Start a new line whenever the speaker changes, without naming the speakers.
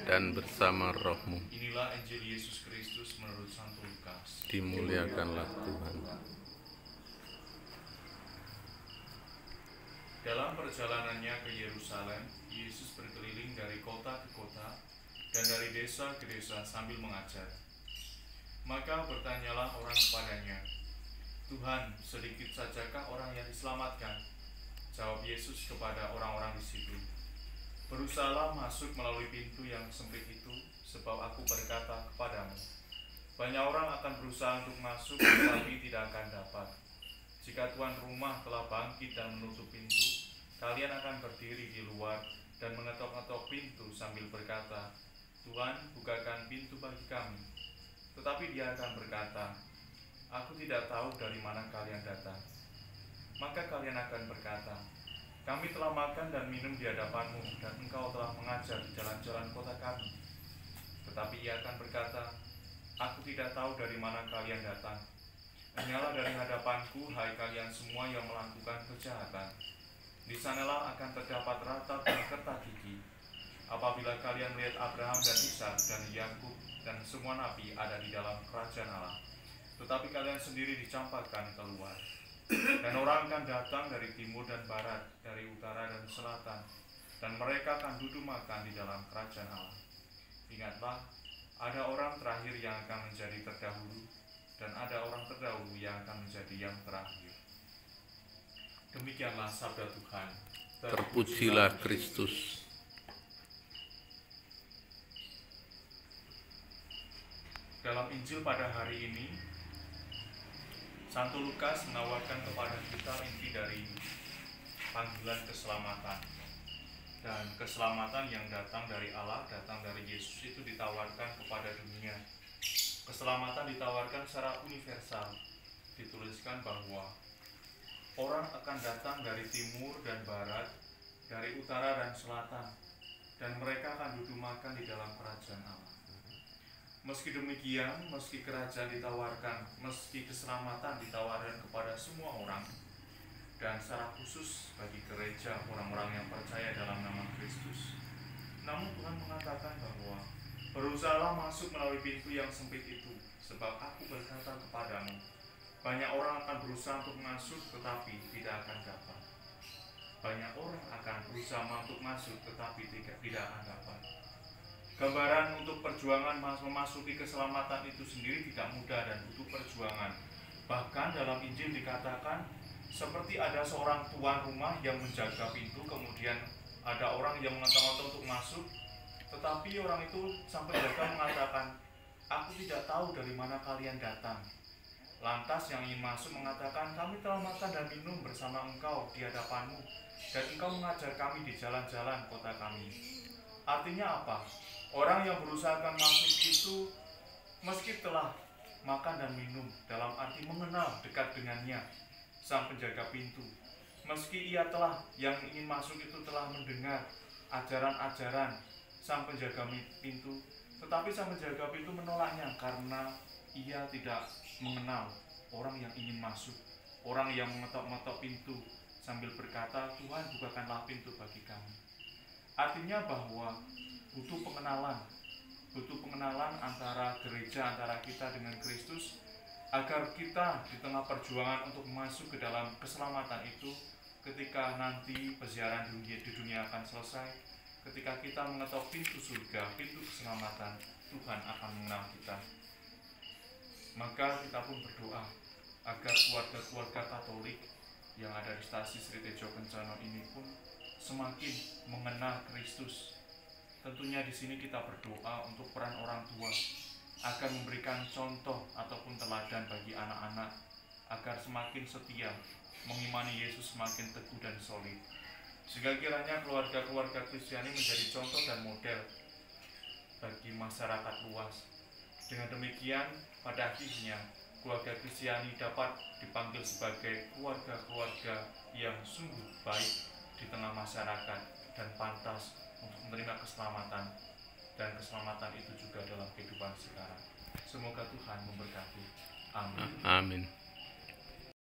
dan bersama rohmu.
Inilah Injil Yesus Kristus menurut Santo Lukas.
Dimuliakanlah Tuhan.
Dalam perjalanannya ke Yerusalem, Yesus berkeliling dari kota ke kota dan dari desa ke desa sambil mengajar. Maka bertanyalah orang kepadanya, "Tuhan, sedikit sajakah orang yang diselamatkan?" Jawab Yesus kepada orang-orang di situ, "Berusahalah masuk melalui pintu yang sempit itu, sebab aku berkata kepadamu, banyak orang akan berusaha untuk masuk tetapi tidak akan dapat. Jika tuan rumah telah bangkit dan menutup pintu, kalian akan berdiri di luar dan mengetok-ngetok pintu sambil berkata, 'Tuhan, bukakan pintu bagi kami.' Tetapi dia akan berkata, 'Aku tidak tahu dari mana kalian datang.' Maka kalian akan berkata, 'Kami telah makan dan minum di hadapanmu, dan engkau telah mengajar di jalan-jalan kota kami.' Tetapi ia akan berkata, 'Aku tidak tahu dari mana kalian datang. Hanyalah dari hadapanku, hai kalian semua yang melakukan kejahatan. Di sanalah akan terdapat ratap dan kerta gigi, apabila kalian melihat Abraham dan Ishak dan Yakub dan semua nabi ada di dalam kerajaan Allah. Tetapi kalian sendiri dicampakkan keluar. Dan orang akan datang dari timur dan barat, dari utara dan selatan, dan mereka akan duduk makan di dalam kerajaan Allah. Ingatlah, ada orang terakhir yang akan menjadi terdahulu, dan ada orang terdahulu yang akan menjadi yang terakhir." Demikianlah sabda Tuhan.
Terpujilah Kristus.
Dalam Injil pada hari ini, Santo Lukas menawarkan kepada kita inti dari panggilan keselamatan. Dan keselamatan yang datang dari Allah, datang dari Yesus itu ditawarkan kepada dunia. Keselamatan ditawarkan secara universal. Dituliskan bahwa orang akan datang dari timur dan barat, dari utara dan selatan, dan mereka akan duduk makan di dalam kerajaan Allah. Meski demikian, meski kerajaan ditawarkan, meski keselamatan ditawarkan kepada semua orang, dan secara khusus bagi gereja orang-orang yang percaya dalam nama Kristus, namun Tuhan mengatakan bahwa berusahalah masuk melalui pintu yang sempit itu, sebab aku berkata kepadamu, banyak orang akan berusaha untuk masuk tetapi tidak akan dapat. Banyak orang akan berusaha untuk masuk tetapi tidak akan dapat. Gambaran untuk perjuangan memasuki keselamatan itu sendiri tidak mudah dan butuh perjuangan. Bahkan dalam Injil dikatakan seperti ada seorang tuan rumah yang menjaga pintu, kemudian ada orang yang mengetok-ngetok untuk masuk, tetapi orang itu sampai jaga mengatakan, "Aku tidak tahu dari mana kalian datang." Lantas yang ingin masuk mengatakan, "Kami telah makan dan minum bersama engkau di hadapanmu, dan engkau mengajar kami di jalan-jalan kota kami." Artinya apa? Orang yang berusaha akan masuk itu meski telah makan dan minum, dalam arti mengenal dekat dengannya, sang penjaga pintu. Meski ia telah, yang ingin masuk itu telah mendengar ajaran-ajaran sang penjaga pintu, tetapi sang penjaga pintu menolaknya karena ia tidak mengenal orang yang ingin masuk, orang yang mengetok-ngetok pintu sambil berkata, "Tuhan, bukakanlah pintu bagi kami." Artinya bahwa butuh pengenalan antara gereja, antara kita dengan Kristus, agar kita di tengah perjuangan untuk masuk ke dalam keselamatan itu, ketika nanti peziarah di dunia akan selesai, ketika kita mengetok pintu surga, pintu keselamatan, Tuhan akan mengenal kita. Maka kita pun berdoa agar keluarga-keluarga Katolik yang ada di stasi Sri Tejo Kencana ini pun semakin mengenal Kristus. Tentunya di sini kita berdoa untuk peran orang tua agar memberikan contoh ataupun teladan bagi anak-anak agar semakin setia mengimani Yesus, semakin teguh dan solid, sehingga kiranya keluarga-keluarga Kristiani menjadi contoh dan model bagi masyarakat luas. Dengan demikian, pada akhirnya keluarga Kristiani dapat dipanggil sebagai keluarga-keluarga yang sungguh baik di tengah masyarakat dan pantas untuk menerima keselamatan, dan keselamatan itu juga dalam kehidupan sekarang. Semoga Tuhan memberkati. Amin.
Amin.